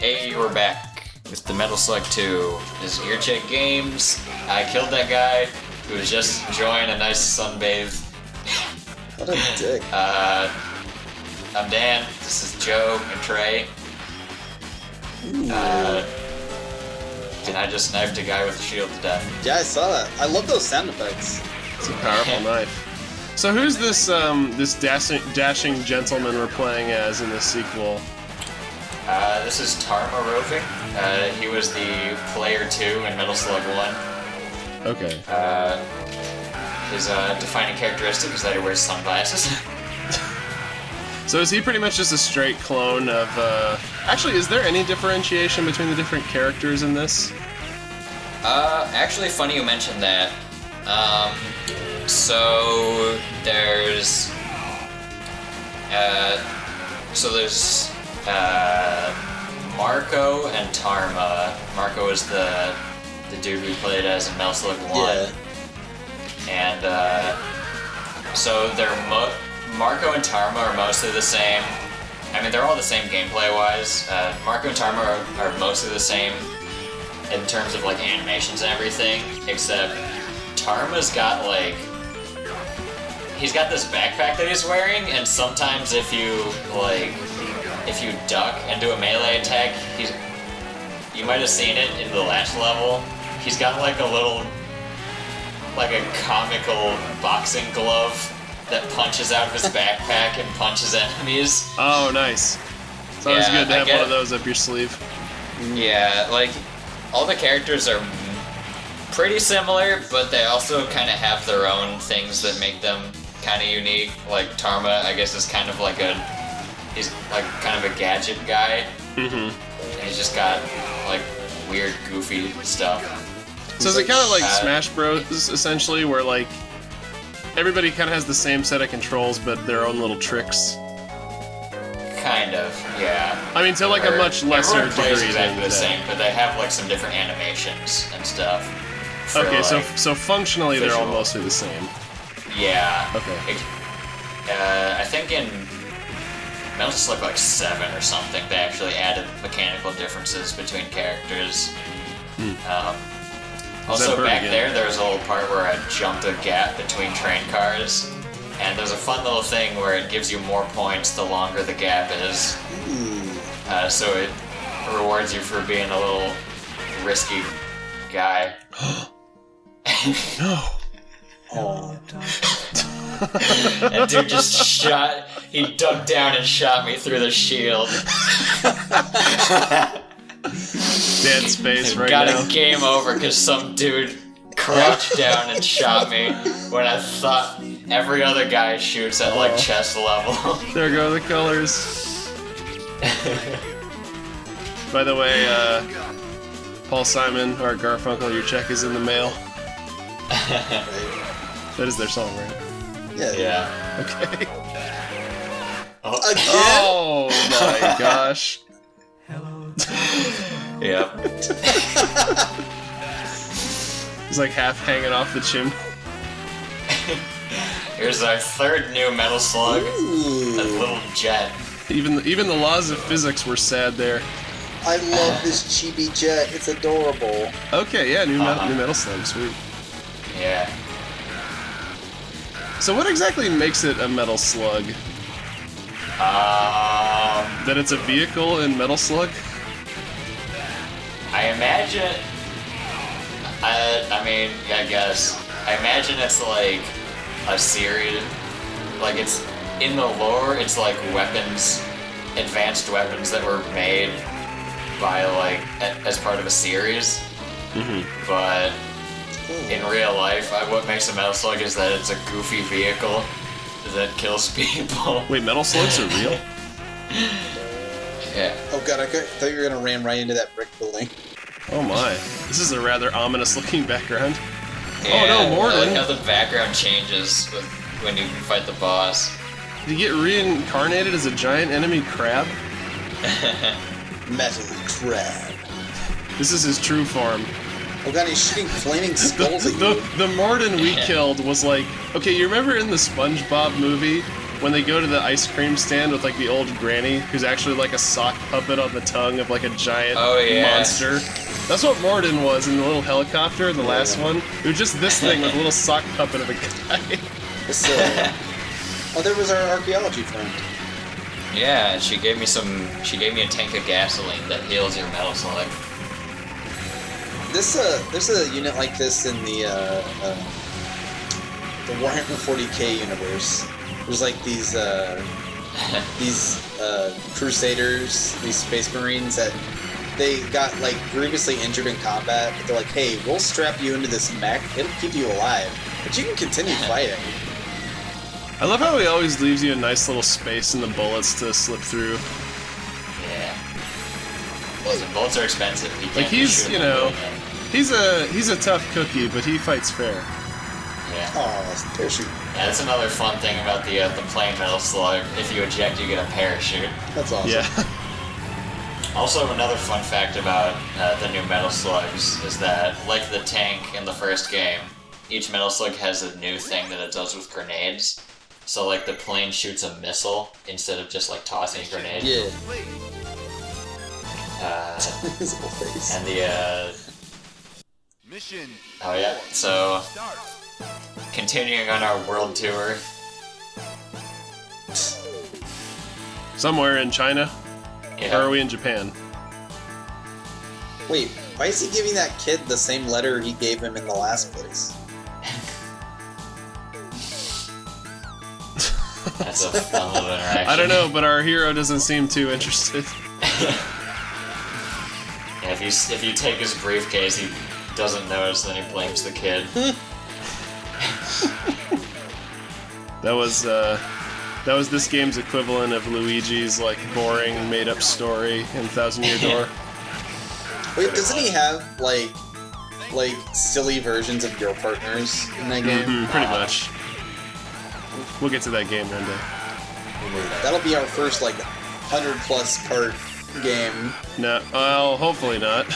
Hey, we're back with the Metal Slug 2. This is Ear Check Games. I killed that guy who was just enjoying a nice sunbathe. What a dick. I'm Dan. This is Joe and Trey. And I just knifed a guy with a shield to death. Yeah, I saw that. I love those sound effects. It's a powerful knife. So who's this this dashing gentleman we're playing as in this sequel? This is Tarma Roving. He was the player 2 in Metal Slug 1. Okay. His defining characteristic is that he wears sunglasses. So is he pretty much just a straight clone of, Actually, is there any differentiation between the different characters in this? Actually, funny you mentioned that. So there's Marco and Tarma. Marco is the dude we played as in Metal Slug 1. Yeah. And so Marco and Tarma are mostly the same. I mean, they're all the same gameplay-wise. Marco and Tarma are mostly the same in terms of like animations and everything, except Tarma's got like he's got this backpack that he's wearing, and sometimes if you duck and do a melee attack, you might have seen it in the last level. He's got like a comical boxing glove that punches out of his backpack and punches enemies. Oh, nice. It's always good to have one of those up your sleeve. Yeah, like, all the characters are pretty similar, but they also kind of have their own things that make them kind of unique. Like, Tarma, I guess, is kind of like he's like kind of a gadget guy. Mm-hmm. And he's just got, like, weird, goofy stuff. So is it kind of like Smash Bros, essentially, where, like, everybody kind of has the same set of controls, but their own little tricks? Kind of, yeah. I mean, to like a much lesser everyone plays degree exactly than the same, but they have like some different animations and stuff. Okay, like, so functionally visual. they're all mostly the same. Yeah. Okay. I think in Metal Slug like 7 or something, they actually added mechanical differences between characters. Also, back there was a little part where I jumped a gap between train cars, and there's a fun little thing where it gives you more points the longer the gap is. So it rewards you for being a little risky guy. No. Oh. And dude just he ducked down and shot me through the shield. Dead space right Got now. a game over because some dude crouched down and shot me when I thought every other guy shoots at like chest level. There go the colors. By the way, Paul Simon, or Garfunkel, your check is in the mail. That is their song, right? Yeah. Okay. Again? Oh my gosh. Yep. He's like half hanging off the chimney. Here's our third new Metal Slug, a little jet. Even the laws of physics were sad there. I love this chibi jet. It's adorable. Okay, yeah, new Metal Slug, sweet. Yeah. So what exactly makes it a Metal Slug? That it's a vehicle in Metal Slug? I imagine. I guess. I imagine it's like a series. Like it's in the lore. It's like weapons, advanced weapons that were made by like as part of a series. Mm-hmm. But in real life, what makes a Metal Slug is that it's a goofy vehicle that kills people. Wait, Metal Slugs are real? Yeah. Oh god, I thought you were gonna ram right into that brick building. Oh my. This is a rather ominous looking background. Yeah, oh no, Morden! I like how the background changes when you fight the boss. Did you get reincarnated as a giant enemy crab? Metal crab. This is his true form. Oh god, he's shooting flaming skulls at you. The Morden we killed was like... Okay, you remember in the SpongeBob movie when they go to the ice cream stand with like the old granny, who's actually like a sock puppet on the tongue of like a giant monster. That's what Morden was in the little helicopter in the last one. It was just this thing with a little sock puppet of a guy. Oh, there was our archaeology friend. Yeah, she gave me a tank of gasoline that heals your Metal Slug. There's a unit like this in the Warhammer 40k universe. There's like these crusaders, these space marines that they got like grievously injured in combat, but they're like, hey, we'll strap you into this mech, it'll keep you alive, but you can continue fighting. I love how he always leaves you a nice little space in the bullets to slip through. Yeah. Listen, bullets are expensive. Like he's, you know, he's a tough cookie, but he fights fair. Yeah. Oh, parachute. Yeah, that's another fun thing about the plain Metal Slug. If you eject, you get a parachute. That's awesome. Yeah. Also, another fun fact about the new Metal Slugs is that, like the tank in the first game, each Metal Slug has a new thing that it does with grenades. So, like, the plane shoots a missile instead of just, like, tossing a grenade. Yeah. Visible face. And the, Mission. Oh, yeah. So, continuing on our world tour. Somewhere in China? Yeah. Or are we in Japan? Wait, why is he giving that kid the same letter he gave him in the last place? That's a fun little interaction. I don't know, but our hero doesn't seem too interested. Yeah, if you take his briefcase, he doesn't notice, then he blames the kid. That was this game's equivalent of Luigi's like boring made-up story in Thousand Year Door. Wait, doesn't he have like silly versions of your partners in that game? Mm-hmm, pretty much. We'll get to that game one day. That'll be our first like 100+ part game. No, well, hopefully not.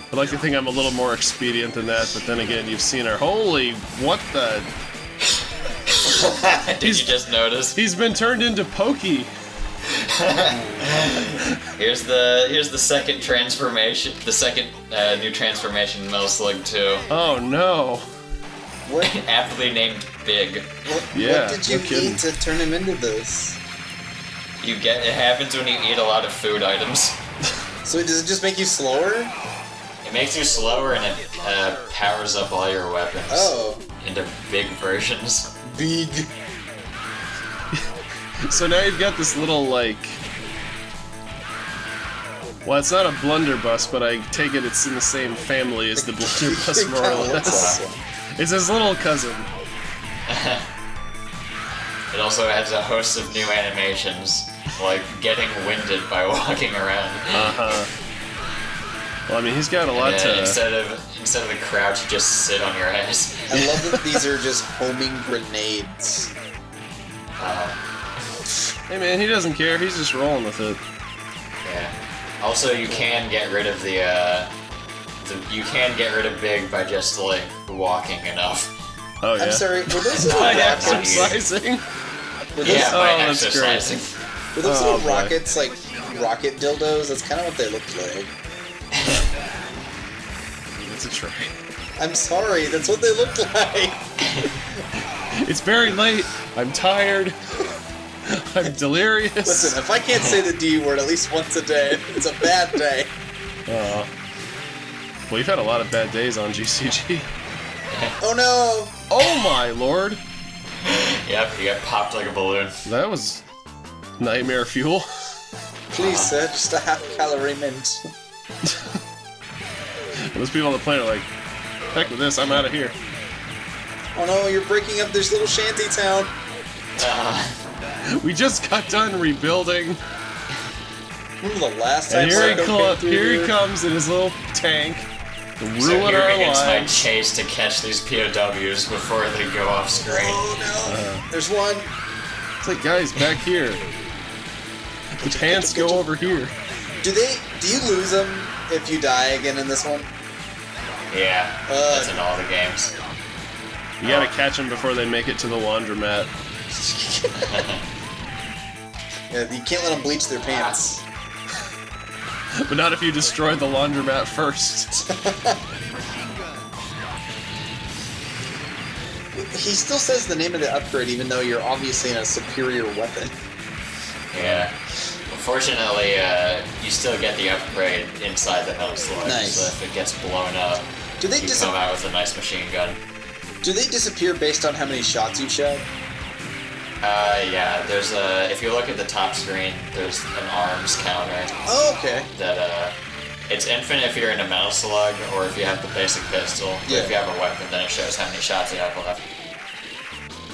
I'd like to think I'm a little more expedient than that, but then again, you've seen our holy what the. Did you just notice? He's been turned into Pokey. Here's the second transformation, the second new transformation in Metal Slug 2. Oh no. What? Aptly named Big. Yeah, What did you no kidding. eat to turn him into this? It happens when you eat a lot of food items. So does it just make you slower? It makes you slower and it powers up all your weapons into big versions. Big. So now you've got this little like. Well, it's not a blunderbuss, but I take it it's in the same family as the blunderbuss, more or less. It's his little cousin. It also has a host of new animations, like getting winded by walking around. Well, I mean, he's got a lot to. Instead of the crouch, you just sit on your ass. I love that these are just homing grenades. Hey man, he doesn't care. He's just rolling with it. Yeah. Also, you can get rid of you can get rid of Big by just like walking enough. Oh yeah. I'm sorry, were those little By rockets? exercising. Were those, Yeah, by that's great. exercising. were those Oh, little boy. rockets like rocket dildos? That's kind of what they looked like. It's a tray. I'm sorry, that's what they looked like. It's very late. I'm tired. I'm delirious. Listen, if I can't say the D word at least once a day, it's a bad day. Well, you've had a lot of bad days on GCG. Oh no! Oh my lord! Yep, you got popped like a balloon. That was nightmare fuel. Please, sir, just a half-calorie mint. Those people on the planet are like, heck with this, I'm out of here. Oh no, you're breaking up this little shanty town. We just got done rebuilding. Remember the last time And here Psycho came through he here? comes in his little tank to ruin So here our begins my lives. chase to catch these POWs before they go off screen. Oh no, there's one. It's like, guys, back here. The pants go over here. Do you lose them if you die again in this one? Yeah, that's in all the games. You gotta catch them before they make it to the laundromat. Yeah, you can't let them bleach their pants. But not if you destroy the laundromat first. He still says the name of the upgrade even though you're obviously in a superior weapon. Yeah. Fortunately, you still get the upgrade inside the Metal Slug. Nice. So if it gets blown up, Do they you come out with a nice machine gun. Do they disappear based on how many shots you shot? Yeah, there's a... If you look at the top screen, there's an arms counter. Oh, okay. That, it's infinite if you're in a Metal Slug, or if you have the basic pistol. Yeah. If you have a weapon, then it shows how many shots you have left.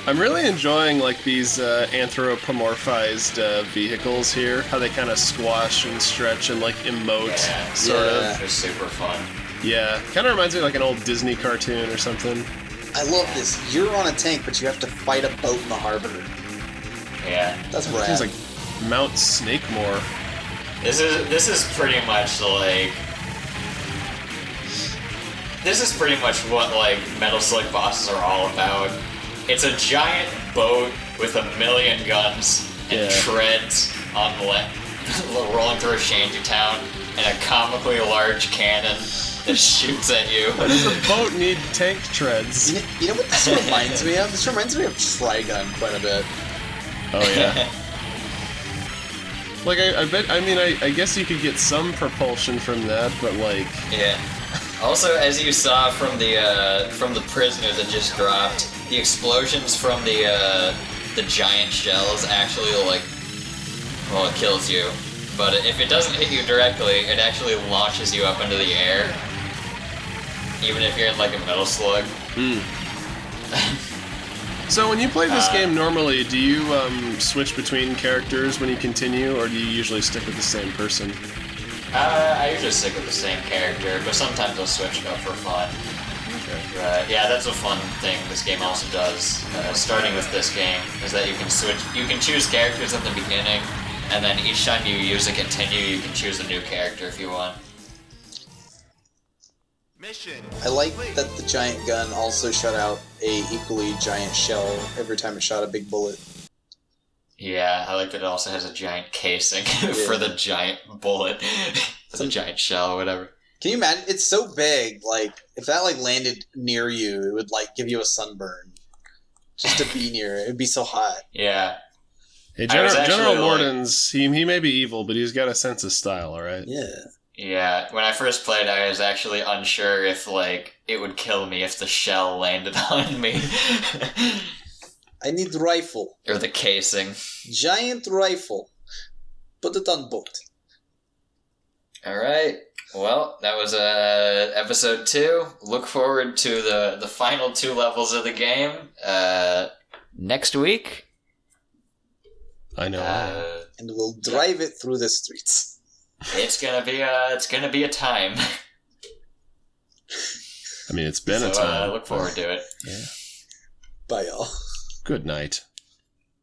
I'm really enjoying like these anthropomorphized vehicles here. How they kind of squash and stretch and like emote, sort of. They're super fun. Yeah, kind of reminds me of like an old Disney cartoon or something. I love this. You're on a tank, but you have to fight a boat in the harbor. Yeah. That's It rad. seems like Mount Snakemore. This is pretty much like... This is pretty much what, like, Metal Slug bosses are all about. It's a giant boat with a million guns and treads on rolling through a shantytown, and a comically large cannon that shoots at you. Why does a boat need tank treads? You know what this reminds me of? This reminds me of Trigun quite a bit. Oh yeah. Like I guess you could get some propulsion from that, but like... Yeah. Also, as you saw from the prisoner that just dropped, the explosions from the giant shells actually, like, well, it kills you. But if it doesn't hit you directly, it actually launches you up into the air. Even if you're in, like, a Metal Slug. So when you play this game normally, do you switch between characters when you continue, or do you usually stick with the same person? I usually stick with the same character, but sometimes I'll switch it up for fun. Okay. But yeah, that's a fun thing this game also does. Starting with this game is that you can choose characters at the beginning, and then each time you use a continue, you can choose a new character if you want. Mission. I like that the giant gun also shot out a equally giant shell every time it shot a big bullet. Yeah, I like that it also has a giant casing for the giant bullet. For the giant shell or whatever. Can you imagine? It's so big, like, if that, like, landed near you, it would, like, give you a sunburn. Just to be near it. It would be so hot. Yeah. Hey, General Morden's, he may be evil, but he's got a sense of style, alright? Yeah. Yeah, when I first played, I was actually unsure if, like, it would kill me if the shell landed on me. I need rifle. Or the casing. Giant rifle. Put it on boat. Alright. Well, that was episode 2. Look forward to the final 2 levels of the game next week. I know. And we'll drive it through the streets. It's gonna be a time. I mean, it's been a time. Look forward to it. Yeah. Bye, y'all. Good night.